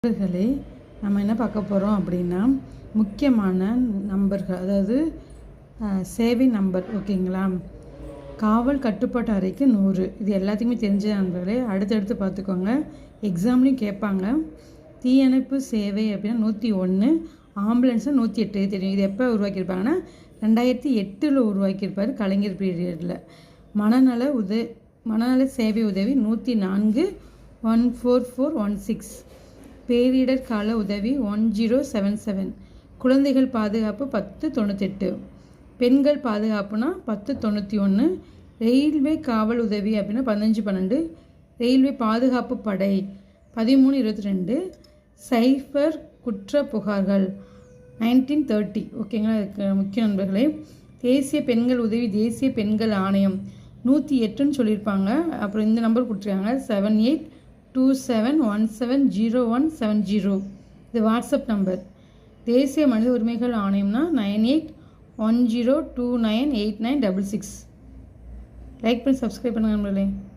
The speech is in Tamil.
நண்பர்களே, நம்ம என்ன பார்க்க போகிறோம் அப்படின்னா, முக்கியமான நம்பர்கள், அதாவது சேவை நம்பர். ஓகேங்களா? காவல் கட்டுப்பாட்டு அறைக்கு 100. இது எல்லாத்துக்குமே தெரிஞ்ச நண்பர்களே. அடுத்தடுத்து பார்த்துக்கோங்க, எக்ஸாம்லேயும் கேட்பாங்க. தீயணைப்பு சேவை அப்படின்னா 101, ஆம்புலன்ஸு 108 தெரியும். இது எப்போ உருவாக்கியிருப்பாங்கன்னா 2008 உருவாக்கியிருப்பார் கலைஞர் பீரியடில். மனநல சேவை உதவி 104, 14416. பேரிடர் கால உதவி 1077. குழந்தைகள் பாதுகாப்பு 1098. பெண்கள் பாதுகாப்புனா 1091. ரயில்வே காவல் உதவி அப்படின்னா 1512. ரயில்வே பாதுகாப்பு படை 1322. சைபர் குற்ற புகார்கள் 1930. ஓகேங்களா? இதுக்கு முக்கிய நண்பர்களே. தேசிய பெண்கள் உதவி தேசிய பெண்கள் ஆணையம் 108ன்னு சொல்லியிருப்பாங்க. அப்புறம் இந்த நம்பர் கொடுத்துருக்காங்க 7827170170. இது வாட்ஸ்அப் நம்பர். தேசிய மனித உரிமைகள் ஆணையம்னா 9810298966. லைக் பண்ணி சப்ஸ்கிரைப் பண்ணுங்கள் நண்பர்களே.